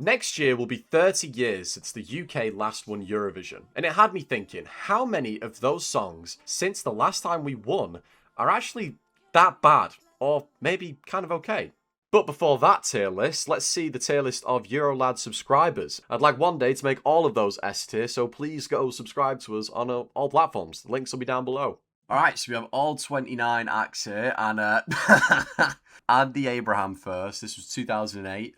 Next year will be 30 years since the UK last won Eurovision, and it had me thinking, how many of those songs since the last time we won are actually that bad, or maybe kind of okay? But before that tier list, let's see the tier list of Eurolad subscribers. I'd like one day to make all of those S tier, so please go subscribe to us on all platforms. The links will be down below. Alright, so we have all 29 acts here, and Andy Abraham first. This was 2008.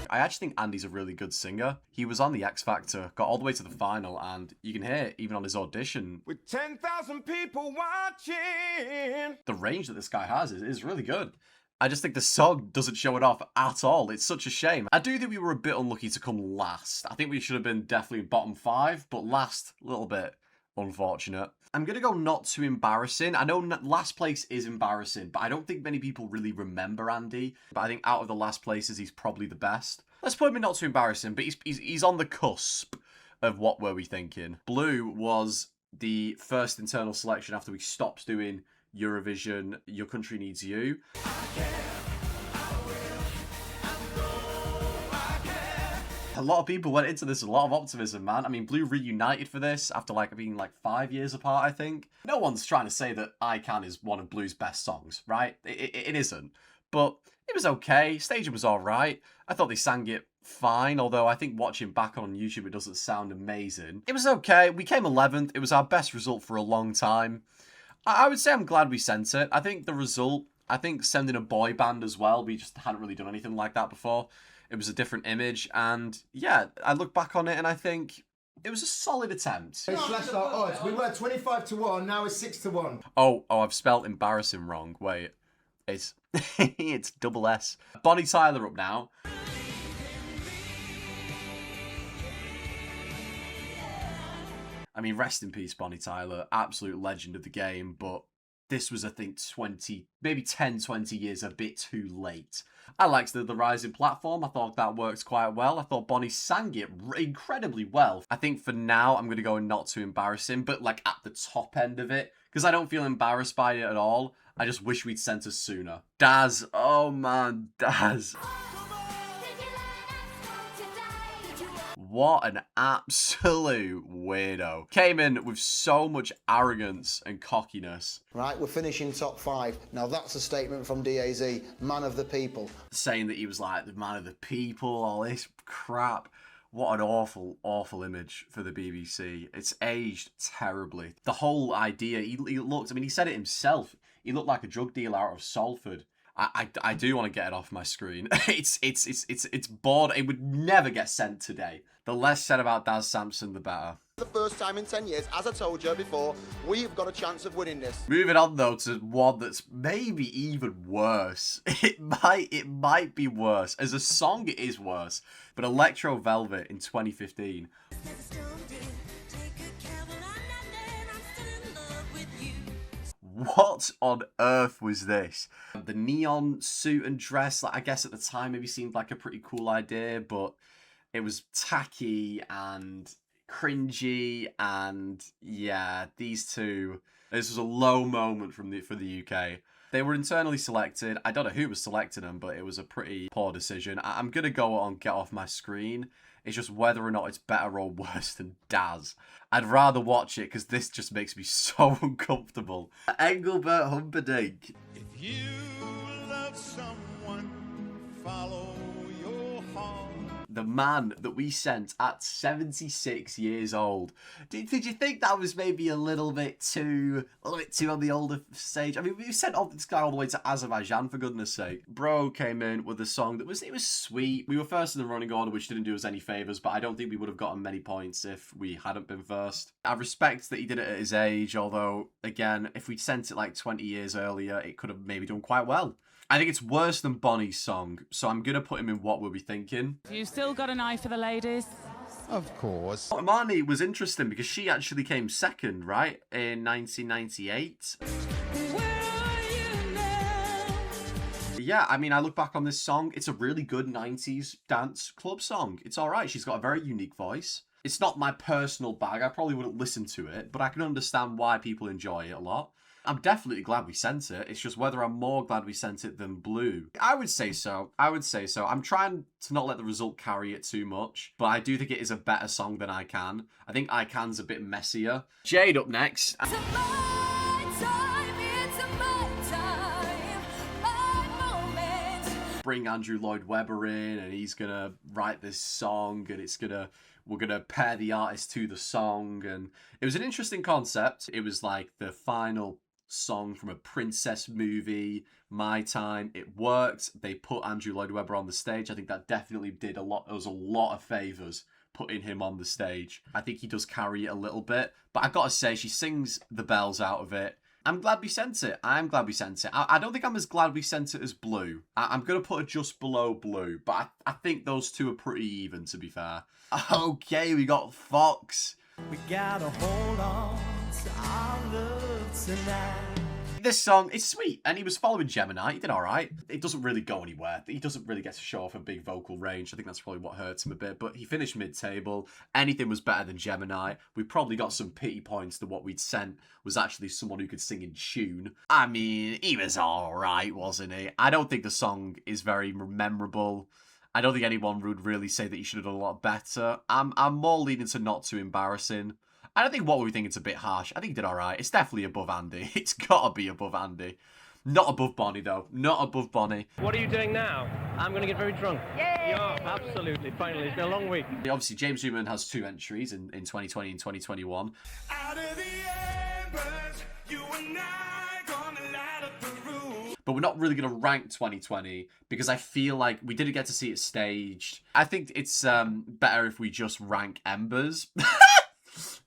I actually think Andy's a really good singer. He was on the X Factor, got all the way to the final, and you can hear, even on his audition, with 10,000 people watching, the range that this guy has is really good. I just think the song doesn't show it off at all. It's such a shame. I do think we were a bit unlucky to come last. I think we should have been definitely bottom 5, but last, a little bit unfortunate. I'm going to go not too embarrassing. I know last place is embarrassing, but I don't think many people really remember Andy. But I think out of the last places, he's probably the best. Let's put him in not too embarrassing, but he's on the cusp of what were we thinking. Blue was the first internal selection after we stopped doing Eurovision. Your Country Needs You. A lot of people went into this with a lot of optimism, man. I mean, Blue reunited for this after being 5 years apart, I think. No one's trying to say that I Can is one of Blue's best songs, right? It isn't. But it was okay. Staging was all right. I thought they sang it fine, although I think watching back on YouTube, it doesn't sound amazing. It was okay. We came 11th. It was our best result for a long time. I would say I'm glad we sent it. I think the result, sending a boy band as well, we just hadn't really done anything like that before. It was a different image, and yeah, I look back on it and I think it was a solid attempt. They slashed our odds. We were 25-1, now it's 6-1. Oh, I've spelled embarrassing wrong. Wait, it's it's double S. Bonnie Tyler up now. I mean, rest in peace, Bonnie Tyler, absolute legend of the game, but this was, I think, 20, maybe 10, 20 years a bit too late. I liked the Rising platform. I thought that worked quite well. I thought Bonnie sang it incredibly well. I think for now, I'm going to go in not too embarrassing, but at the top end of it, because I don't feel embarrassed by it at all. I just wish we'd sent us sooner. Daz, oh man, Daz. What an absolute weirdo. Came in with so much arrogance and cockiness. Right, we're finishing top 5. Now that's a statement from DAZ, man of the people. Saying that he was the man of the people, all this crap. What an awful, awful image for the BBC. It's aged terribly. The whole idea, he looked, I mean, he said it himself. He looked like a drug dealer out of Salford. I do want to get it off my screen. It's bored. It would never get sent today. The less said about Daz Sampson, the better. The first time in 10 years, as I told you before, we've got a chance of winning this. Moving on though to one that's maybe even worse. It might be worse. As a song, it is worse. But Electro Velvet in 2015. What on earth was this? The neon suit and dress, I guess at the time maybe seemed like a pretty cool idea, but it was tacky and cringy, and yeah, these two. This was a low moment for the UK. They were internally selected. I don't know who was selecting them, but it was a pretty poor decision. I'm gonna go on Get Off My Screen. It's just whether or not it's better or worse than Daz. I'd rather watch it because this just makes me so uncomfortable. Engelbert Humperdinck. if you love someone, follow your heart. The man that we sent at 76 years old. Did you think that was maybe a little bit too on the older stage? I mean, we sent this guy all the way to Azerbaijan, for goodness sake. Bro came in with a song that was sweet. We were first in the running order, which didn't do us any favours, but I don't think we would have gotten many points if we hadn't been first. I respect that he did it at his age, although, again, if we'd sent it 20 years earlier, it could have maybe done quite well. I think it's worse than Bonnie's song, so I'm going to put him in What Were We Thinking. You've still got an eye for the ladies? Of course. Imaani was interesting because she actually came second, right, in 1998. Yeah, I mean, I look back on this song, it's a really good 90s dance club song. It's all right. She's got a very unique voice. It's not my personal bag. I probably wouldn't listen to it, but I can understand why people enjoy it a lot. I'm definitely glad we sent it. It's just whether I'm more glad we sent it than Blue. I would say so. I'm trying to not let the result carry it too much, but I do think it is a better song than I Can. I think I Can's a bit messier. Jade up next. Bring Andrew Lloyd Webber in, and he's gonna write this song, and we're gonna pair the artist to the song, and it was an interesting concept. It was like the final song from a princess movie, My Time. It worked. They put Andrew Lloyd Webber on the stage. I think that definitely did a lot. There was a lot of favours putting him on the stage. I think he does carry it a little bit, but I gotta say, she sings the bells out of it. I'm glad we sent it. I don't think I'm as glad we sent it as Blue. I'm going to put it just below Blue, but I think those two are pretty even, to be fair. Okay, we got Fox. We gotta hold on to our love tonight. This song is sweet, and he was following Gemini. He did all right. It doesn't really go anywhere. He doesn't really get to show off a big vocal range. I think that's probably what hurts him a bit, but he finished mid-table. Anything was better than Gemini. We probably got some pity points that what we'd sent was actually someone who could sing in tune. I mean, he was all right, wasn't he? I don't think the song is very memorable. I don't think anyone would really say that he should have done a lot better. I'm more leaning to not too embarrassing. I don't think what we think it's a bit harsh. I think he did all right. It's definitely above Andy. It's got to be above Andy. Not above Bonnie, though. Not above Bonnie. What are you doing now? I'm going to get very drunk. Yay! Yeah, absolutely. Finally, it's been a long week. Obviously, James Newman has 2 entries in 2020 and 2021. Out of the embers, you and I gonna light up the room. But we're not really going to rank 2020 because I feel like we didn't get to see it staged. I think it's better if we just rank Embers.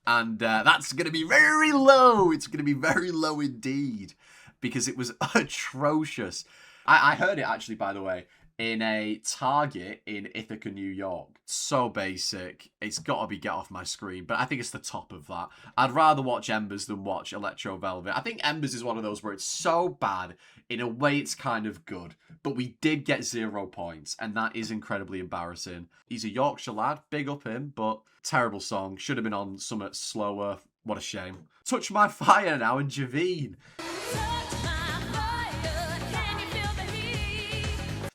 And that's going to be very low. It's going to be very low indeed because it was atrocious. I heard it actually, by the way, in a Target in Ithaca, New York. So basic. It's got to be Get Off My Screen, but I think it's the top of that. I'd rather watch Embers than watch Electro Velvet. I think Embers is one of those where it's so bad, in a way it's kind of good. But we did get 0 points, and that is incredibly embarrassing. He's a Yorkshire lad, big up him, but terrible song. Should have been on something slower. What a shame. Touch My Fire now and Javine.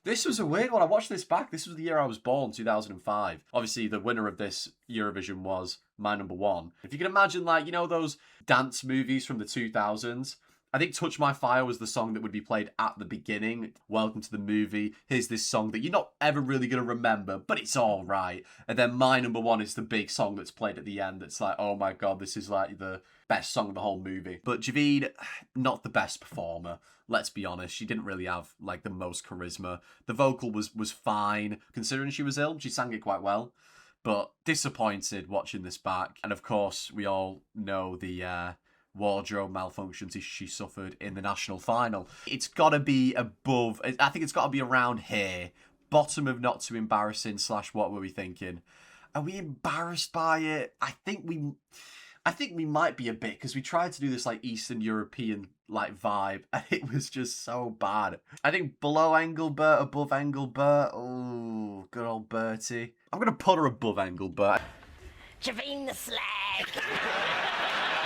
This was a weird one. I watched this back. This was the year I was born, 2005. Obviously, the winner of this Eurovision was My Number One. If you can imagine, like, you know, those dance movies from the 2000s? I think Touch My Fire was the song that would be played at the beginning. Welcome to the movie. Here's this song that you're not ever really going to remember, but it's all right. And then My Number One is the big song that's played at the end. It's like, oh my God, this is like the best song of the whole movie. But Javine, not the best performer. Let's be honest, she didn't really have like the most charisma. The vocal was fine. Considering she was ill, she sang it quite well. But disappointed watching this back. And of course, we all know the wardrobe malfunctions she suffered in the national final. It's got to be above, I think it's got to be around here. Bottom of not too embarrassing / what were we thinking? Are we embarrassed by it? I think we might be a bit, because we tried to do this like Eastern European like vibe and it was just so bad. I think below Engelbert, above Engelbert. Oh, good old Bertie. I'm going to put her above Engelbert. Javine the slag.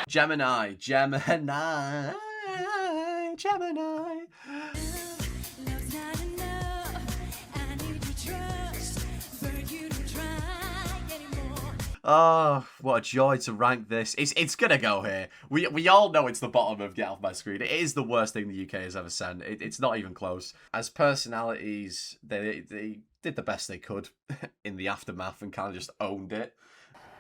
Gemini. Oh, what a joy to rank this. It's gonna go here. We all know it's the bottom of Get Off My Screen. It is the worst thing the UK has ever sent. It's not even close. As personalities, they did the best they could in the aftermath and kind of just owned it.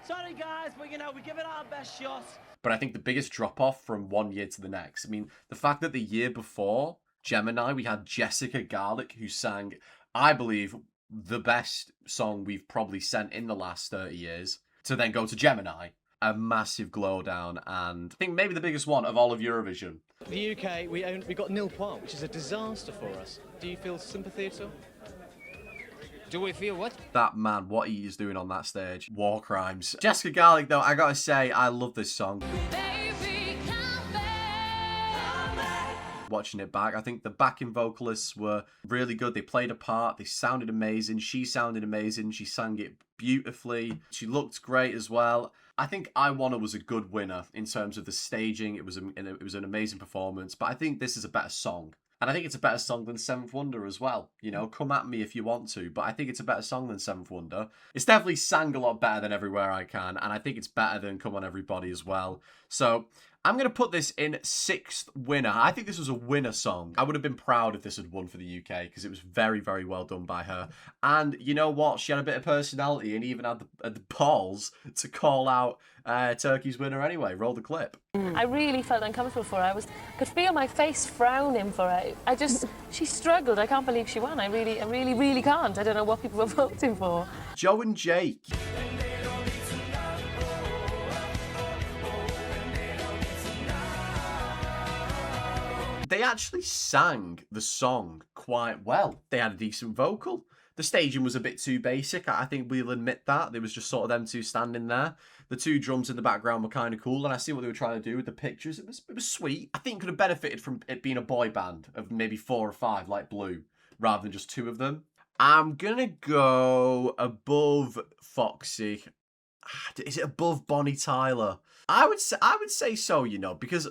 Sorry, guys, but we give it our best shot. But I think the biggest drop-off from one year to the next, I mean, the fact that the year before Gemini, we had Jessica Garlick, who sang, I believe, the best song we've probably sent in the last 30 years, to then go to Gemini. A massive glow down, and I think maybe the biggest one of all of Eurovision. The UK, we got 0 points, which is a disaster for us. Do you feel sympathy at all? Do we feel what? That man, what he is doing on that stage. War crimes. Jessica Garlick, though, I gotta say, I love this song. Baby, come back. Watching it back, I think the backing vocalists were really good. They played a part. They sounded amazing. She sounded amazing. She sang it beautifully. She looked great as well. I think I Wanna was a good winner in terms of the staging. It was an amazing performance, but I think this is a better song. And I think it's a better song than Seventh Wonder as well. You know, come at me if you want to, but I think it's a better song than Seventh Wonder. It's definitely sang a lot better than Everywhere I Can, and I think it's better than Come On Everybody as well. So I'm going to put this in 6th winner. I think this was a winner song. I would have been proud if this had won for the UK because it was very, very well done by her. And you know what? She had a bit of personality and even had the balls to call out Turkey's winner anyway. Roll the clip. I really felt uncomfortable for her. I could feel my face frowning for her. She struggled. I can't believe she won. I really can't. I don't know what people were voting for. Joe and Jake. They actually sang the song quite well. They had a decent vocal. The staging was a bit too basic. I think we'll admit that. There was just sort of them two standing there. The two drums in the background were kind of cool, and I see what they were trying to do with the pictures. It was sweet. I think it could have benefited from it being a boy band of maybe 4 or 5, like Blue, rather than just 2 of them. I'm gonna go above Foxy. Is it above Bonnie Tyler? I would say so, you know, because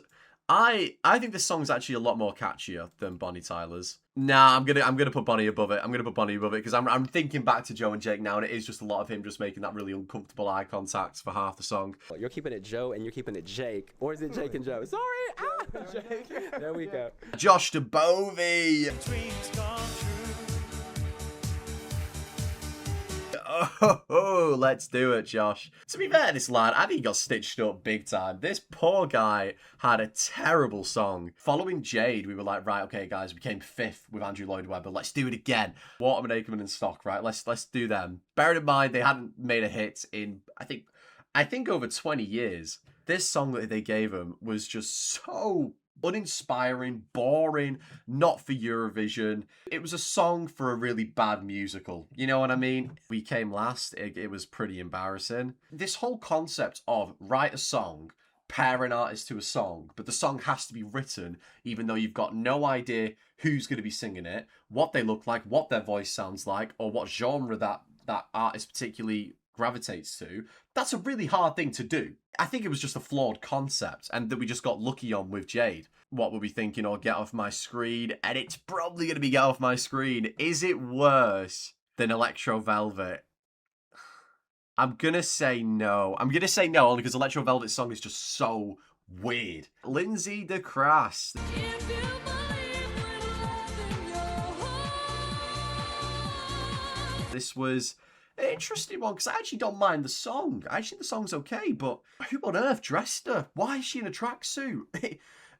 I think this song's actually a lot more catchier than Bonnie Tyler's. Nah, I'm gonna put Bonnie above it. I'm gonna put Bonnie above it because I'm thinking back to Joe and Jake now, and it is just a lot of him just making that really uncomfortable eye contact for half the song. You're keeping it Joe and you're keeping it Jake, or is it Jake and Joe? Sorry, Jake. There we go. Josh Dubovie. Oh, let's do it, Josh. To be fair, this lad, I think he got stitched up big time. This poor guy had a terrible song. Following Jade, we were like, right, okay, guys, we came 5th with Andrew Lloyd Webber. Let's do it again. Waterman, Ackerman, and Stock, right? Let's do them. Bearing in mind, they hadn't made a hit in, I think over 20 years. This song that they gave him was just so uninspiring, boring, not for Eurovision. It was a song for a really bad musical. You know what I mean? We came last. It was pretty embarrassing. This whole concept of write a song, pair an artist to a song, but the song has to be written even though you've got no idea who's going to be singing it, what they look like, what their voice sounds like, or what genre that artist particularly gravitates to. That's a really hard thing to do. I think it was just a flawed concept and that we just got lucky on with Jade. What were we thinking? Or Get Off My Screen? And it's probably going to be Get Off My Screen. Is it worse than Electro Velvet? I'm going to say no. I'm going to say no only because Electro Velvet's song is just so weird. Lindsay Dracass. This was an interesting one because I actually don't mind the song. I actually think the song's okay, but who on earth dressed her? Why is she in a tracksuit? It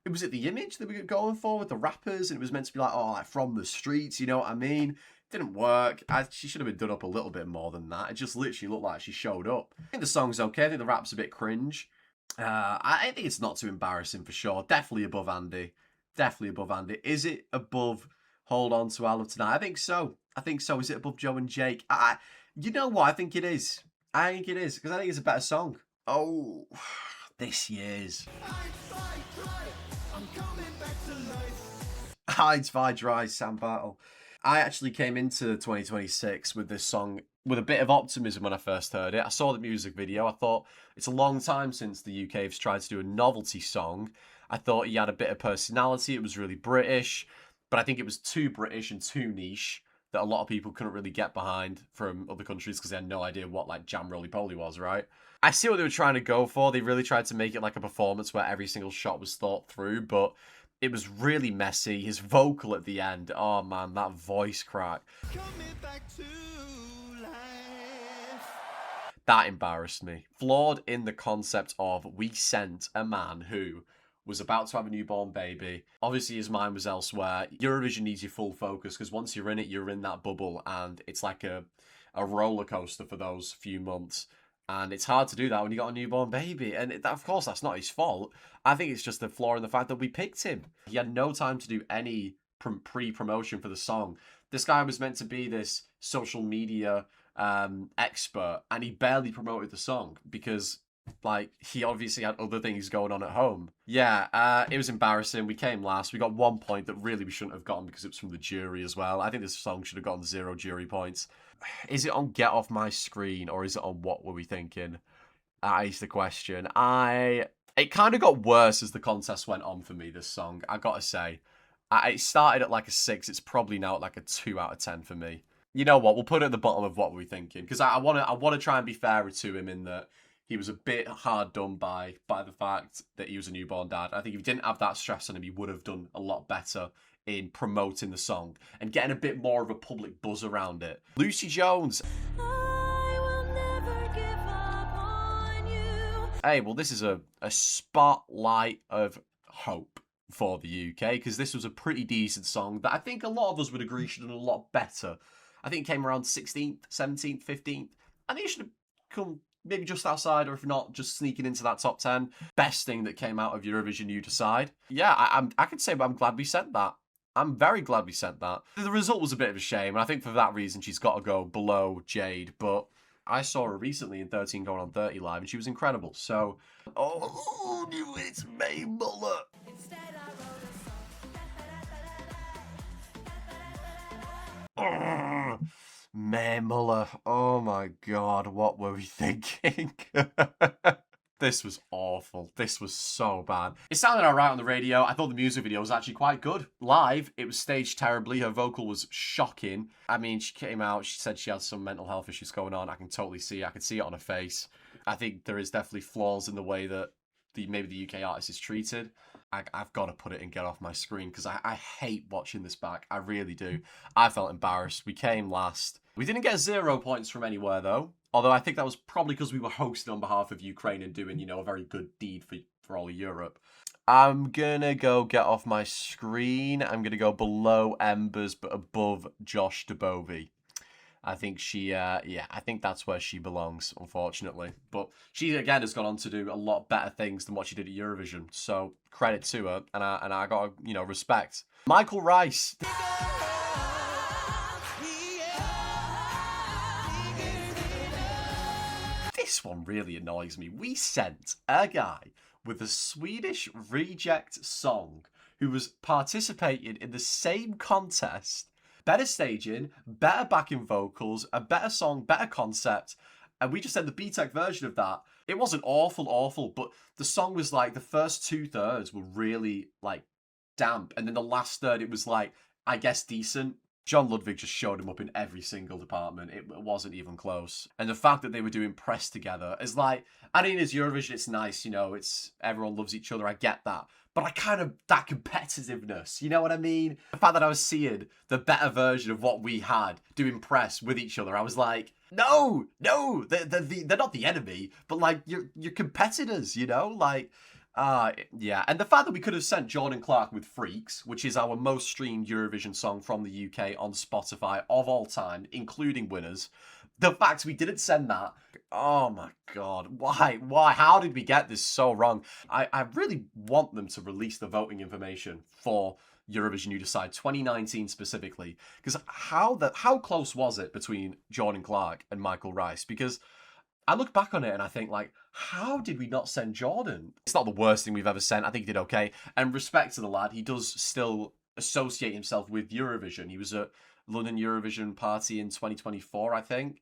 was the image that we were going for with the rappers, and it was meant to be like, oh, like from the streets, you know what I mean? Didn't work. She should have been done up a little bit more than that. It just literally looked like she showed up. I think the song's okay. I think the rap's a bit cringe. I think it's not too embarrassing for sure. Definitely above Andy. Definitely above Andy. Is it above Hold On to Our Love Tonight? I think so. Is it above Joe and Jake? You know what? I think it is. I think it is because I think it's a better song. Oh, this year's. Hides Fi Dry, Sam Battle. I actually came into 2026 with this song with a bit of optimism when I first heard it. I saw the music video. I thought it's a long time since the UK has tried to do a novelty song. I thought he had a bit of personality. It was really British, but I think it was too British and too niche that a lot of people couldn't really get behind from other countries because they had no idea what like Jam Roly Poly was, right? I see what they were trying to go for. They really tried to make it like a performance where every single shot was thought through, but it was really messy. His vocal at the end, oh man, that voice crack. That embarrassed me. Flawed in the concept of we sent a man who was about to have a newborn baby. Obviously his mind was elsewhere. Eurovision needs your full focus because once you're in it, you're in that bubble and it's like a roller coaster for those few months. And it's hard to do that when you got a newborn baby. And of course, that's not his fault. I think it's just the flaw in the fact that we picked him. He had no time to do any pre-promotion for the song. This guy was meant to be this social media expert, and he barely promoted the song because, like, he obviously had other things going on at home. Yeah, it was embarrassing. We came last. We got 1 point that really we shouldn't have gotten because it was from the jury as well. I think this song should have gotten 0 jury points. Is it on Get Off My Screen or is it on What Were We Thinking? That is the question. It kind of got worse as the contest went on for me, this song, I gotta say. It started at like a 6, it's probably now at like a 2 out of 10 for me. You know what, we'll put it at the bottom of what we're thinking, because I want to try and be fairer to him in that he was a bit hard done by the fact that he was a newborn dad. I think if he didn't have that stress on him, he would have done a lot better in promoting the song and getting a bit more of a public buzz around it. Lucie Jones. Hey, well, this is a spotlight of hope for the UK, because this was a pretty decent song that I think a lot of us would agree should have done a lot better. I think it came around 16th, 17th, 15th. I think it should have come maybe just outside, or if not, just sneaking into that top 10. Best thing that came out of Eurovision, you decide. Yeah, I could say, but I'm glad we sent that. I'm very glad we sent that. The result was a bit of a shame, and I think for that reason she's got to go below Jade, but I saw her recently in 13 Going on 30 live, and she was incredible. So, oh, it's May Müller. May Müller. Oh my God, what were we thinking? This was awful. This was so bad. It sounded alright on the radio. I thought the music video was actually quite good. Live, it was staged terribly. Her vocal was shocking. I mean, she came out, she said she had some mental health issues going on. I can totally see it. I can see it on her face. I think there is definitely flaws in the way that maybe the UK artist is treated. I've got to put it and get off my screen, because I hate watching this back. I really do. I felt embarrassed. We came last. We didn't get 0 points from anywhere, though. Although I think that was probably because we were hosting on behalf of Ukraine and doing, you know, a very good deed for all of Europe. I'm gonna go get off my screen. I'm gonna go below Embers, but above Josh Dubovie. I think she, I think that's where she belongs, unfortunately. But she, again, has gone on to do a lot better things than what she did at Eurovision. So, credit to her, and I got, you know, respect. Michael Rice. This one really annoys me. We sent a guy with a Swedish reject song who was participating in the same contest. Better staging, better backing vocals, a better song, better concept, and we just said the B-Tech version of that. It wasn't awful, but the song was like, the first 2/3 were really, like, damp, and then the last third, it was like, I guess, decent. John Ludwig just showed him up in every single department. It wasn't even close. And the fact that they were doing press together is like, I mean, as Eurovision, it's nice, you know, it's everyone loves each other, I get that. But I kind of, that competitiveness, you know what I mean? The fact that I was seeing the better version of what we had doing press with each other, I was like, no, they're not the enemy, but like, you're competitors, you know? Like, yeah. And the fact that we could have sent Jordan Clark with Freaks, which is our most streamed Eurovision song from the UK on Spotify of all time, including winners. The fact we didn't send that, oh my God, why? How did we get this so wrong? I really want them to release the voting information for Eurovision You Decide 2019 specifically, because how close was it between Jordan Clark and Michael Rice? Because I look back on it and I think, like, how did we not send Jordan? It's not the worst thing we've ever sent. I think he did okay. And respect to the lad, he does still associate himself with Eurovision. He was at London Eurovision party in 2024, I think.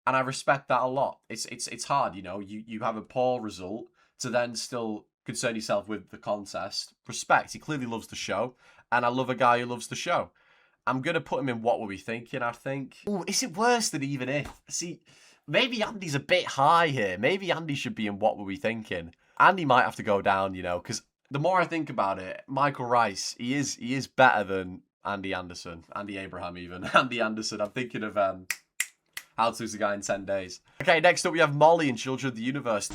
And I respect that a lot. It's hard, you know. You have a poor result to then still concern yourself with the contest. Respect. He clearly loves the show. And I love a guy who loves the show. I'm going to put him in What Were We Thinking, I think. Ooh, is it worse than Even If? See, maybe Andy's a bit high here. Maybe Andy should be in What Were We Thinking. Andy might have to go down, you know, because the more I think about it, Michael Rice, he is better than Andy Anderson. Andy Abraham, even. Andy Anderson. I'm thinking of How to Lose a Guy in 10 Days. Okay, next up we have Molly in Children of the Universe.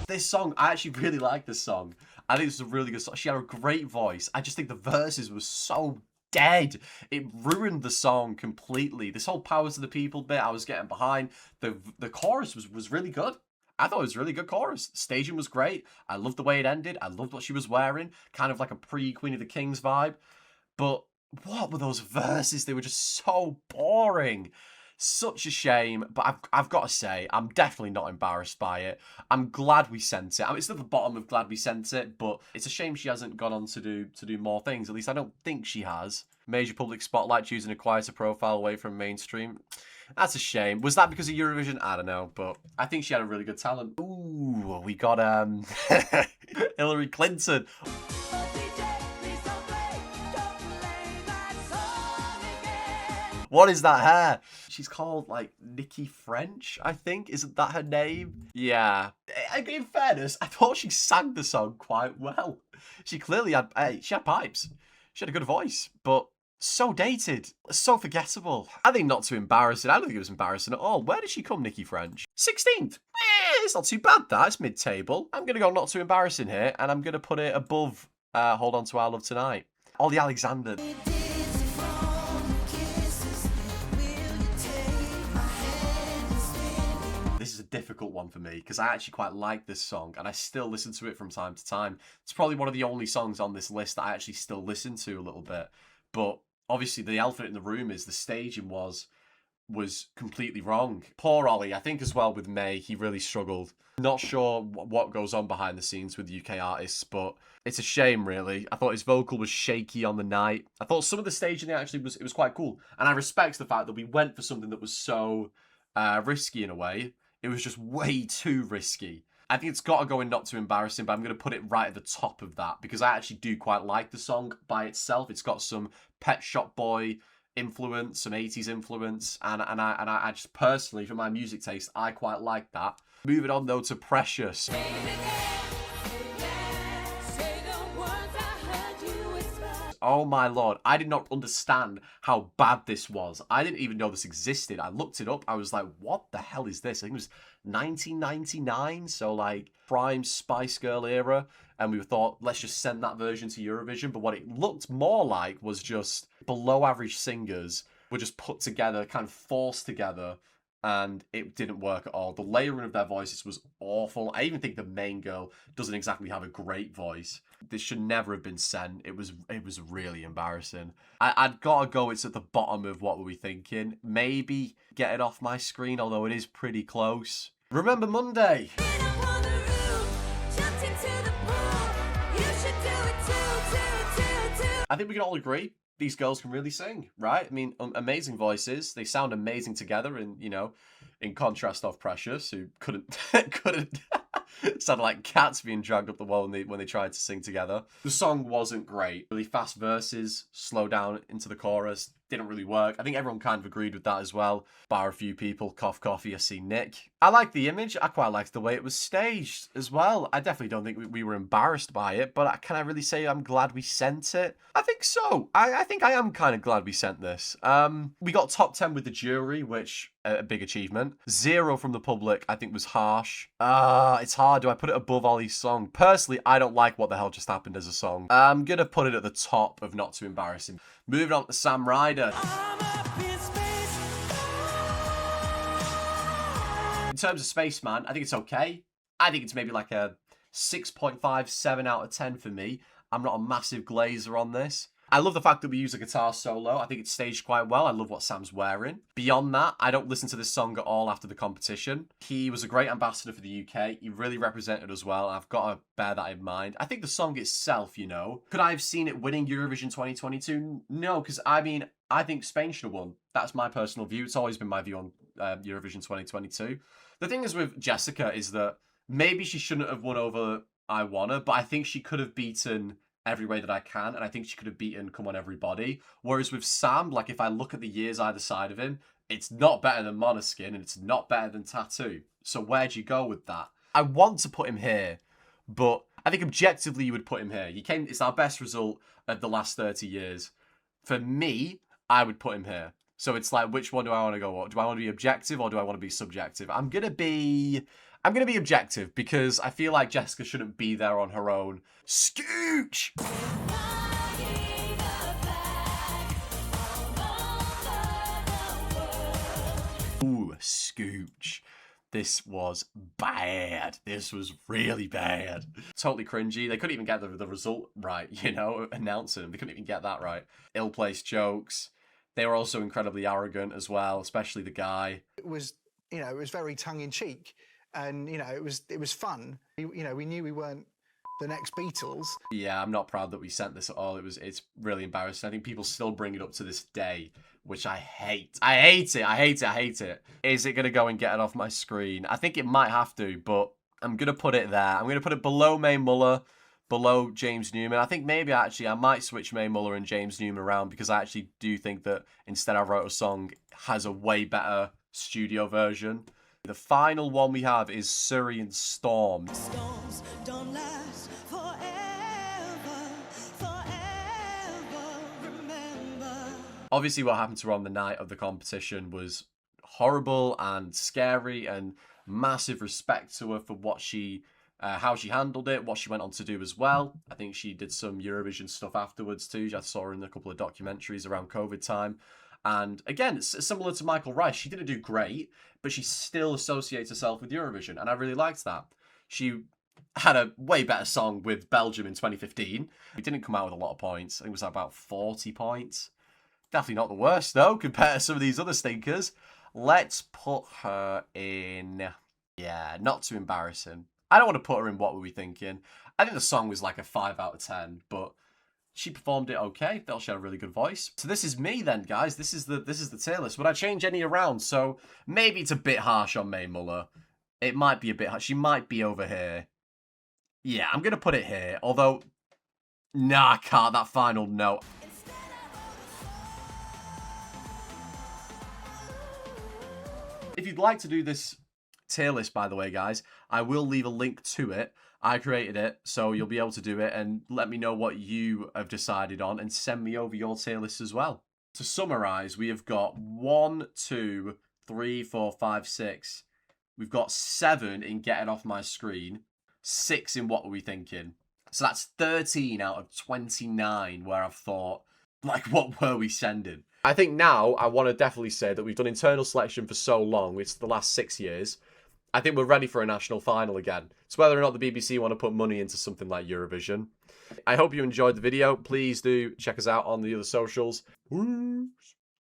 This song, I actually really like this song. I think it's a really good song. She had a great voice. I just think the verses were so dead. It ruined the song completely. This whole Powers to the People bit, I was getting behind. The chorus was really good. I thought it was a really good chorus. Staging was great. I loved the way it ended. I loved what she was wearing. Kind of like a pre-Queen of the Kings vibe. But what were those verses? They were just so boring. Such a shame, but I've got to say, I'm definitely not embarrassed by it. I'm glad we sent it. I mean, it's at the bottom of glad we sent it, but it's a shame she hasn't gone on to do more things. At least I don't think she has. Major public spotlight, choosing a quieter profile away from mainstream. That's a shame. Was that because of Eurovision? I don't know, but I think she had a really good talent. Ooh, we got Hillary Clinton. What is that hair? She's called, like, Nikki French, I think. Isn't that her name? Yeah. In fairness, I thought she sang the song quite well. She clearly had, she had pipes. She had a good voice, but so dated. So forgettable. I think not too embarrassing. I don't think it was embarrassing at all. Where did she come, Nikki French? 16th. It's not too bad, that. It's mid-table. I'm going to go not too embarrassing here, and I'm going to put it above Hold On to Our Love Tonight. Ollie Alexander. This is a difficult one for me because I actually quite like this song and I still listen to it from time to time. It's probably one of the only songs on this list that I actually still listen to a little bit. But obviously the elephant in the room is the staging was completely wrong. Poor Ollie, I think as well with May, he really struggled. Not sure what goes on behind the scenes with UK artists, but it's a shame really. I thought his vocal was shaky on the night. I thought some of the staging actually was quite cool. And I respect the fact that we went for something that was so risky in a way. It was just way too risky. I think it's got to go in not too embarrassing, but I'm going to put it right at the top of that because I actually do quite like the song by itself. It's got some Pet Shop Boy influence, some 80s influence, and I just personally, for my music taste, I quite like that. Moving on though to Precious. Oh my lord, I did not understand how bad this was. I didn't even know this existed. I looked it up. I was like, what the hell is this? I think it was 1999, so like prime Spice Girl era. And we thought, let's just send that version to Eurovision. But what it looked more like was just below average singers were just put together, kind of forced together. And it didn't work at all. The layering of their voices was awful. I even think the main girl doesn't exactly have a great voice. This should never have been sent. It was really embarrassing. I'd gotta go, it's at the bottom of what were we thinking. Maybe get it off my screen, although it is pretty close. Remember Monday. I think we can all agree these girls can really sing, right? I mean, amazing voices. They sound amazing together, and you know, in contrast of Precious, who couldn't sounded like cats being dragged up the wall when they tried to sing together. The song wasn't great. Really fast verses, slow down into the chorus. Didn't really work. I think everyone kind of agreed with that as well. Bar a few people, cough coffee, I see Nick. I like the image. I quite liked the way it was staged as well. I definitely don't think we were embarrassed by it, but can I really say I'm glad we sent it? I think so. I think I am kind of glad we sent this. We got top 10 with the jury, which a big achievement. 0 from the public, I think was harsh. It's hard. Do I put it above Ollie's song? Personally, I don't like What the Hell Just Happened as a song. I'm gonna put it at the top of Not Too Embarrassing. Moving on to Sam Ryder. In terms of Spaceman, I think it's okay. I think it's maybe like a 6.5, 7 out of 10 for me. I'm not a massive glazer on this. I love the fact that we use a guitar solo. I think it's staged quite well. I love what Sam's wearing. Beyond that, I don't listen to this song at all after the competition. He was a great ambassador for the UK. He really represented us well. I've got to bear that in mind. I think the song itself, you know, could I have seen it winning Eurovision 2022? No, because I mean, I think Spain should have won. That's my personal view. It's always been my view on Eurovision 2022. The thing is with Jessica is that maybe she shouldn't have won over I Wanna, but I think she could have beaten Every Way That I Can, and I think she could have beaten Come On Everybody. Whereas with Sam, like if I look at the years either side of him, it's not better than Måneskin and it's not better than Tattoo. So where'd you go with that? I want to put him here, but I think objectively you would put him here. It's our best result of the last 30 years. For me, I would put him here. So it's like, which one do I want to go on? Do I want to be objective or do I want to be subjective? I'm going to be objective because I feel like Jessica shouldn't be there on her own. Scooch! Ooh, Scooch. This was bad. This was really bad. Totally cringy. They couldn't even get the result right, you know, announcing. They couldn't even get that right. Ill-placed jokes. They were also incredibly arrogant as well, especially the guy. It was, you know, it was very tongue-in-cheek, and you know, it was fun. You know, we knew we weren't the next Beatles. Yeah, I'm not proud that we sent this at all. It's really embarrassing. I think people still bring it up to this day, which I hate. I hate it. Is it going to go and get it off my screen? I think it might have to, but I'm going to put it there. I'm going to put it below Mae Muller, below James Newman. I think maybe actually I might switch Mae Muller and James Newman around, because I actually do think that Instead I Wrote a Song has a way better studio version. The final one we have is Surrey and Storm. Storms don't last forever, remember. Obviously what happened to her on the night of the competition was horrible and scary, and massive respect to her for what she how she handled it, what she went on to do as well. I think she did some Eurovision stuff afterwards too. I saw her in a couple of documentaries around COVID time. And again, it's similar to Michael Rice. She didn't do great, but she still associates herself with Eurovision, and I really liked that. She had a way better song with Belgium in 2015. It didn't come out with a lot of points. I think it was about 40 points. Definitely not the worst, though, compared to some of these other stinkers. Let's put her in... Yeah, not too embarrassing. I don't want to put her in What Were We Thinking. I think the song was like a 5 out of 10, but she performed it okay. Felt she had a really good voice. So this is me then, guys. This is the tier list. Would I change any around? So maybe it's a bit harsh on Mae Muller. It might be a bit harsh. She might be over here. Yeah, I'm going to put it here. Although, nah, I can't. That final note. If you'd like to do this tier list, by the way, guys, I will leave a link to it. I created it, so you'll be able to do it, and let me know what you have decided on, and send me over your tier list as well. To summarise, we have got 1, 2, 3, 4, 5, 6. We've got 7 in Getting Off My Screen, 6 in What Were We Thinking. So that's 13 out of 29 where I've thought, like, what were we sending? I think now I want to definitely say that we've done internal selection for so long, it's the last 6 years. I think we're ready for a national final again. It's whether or not the BBC want to put money into something like Eurovision. I hope you enjoyed the video. Please do check us out on the other socials.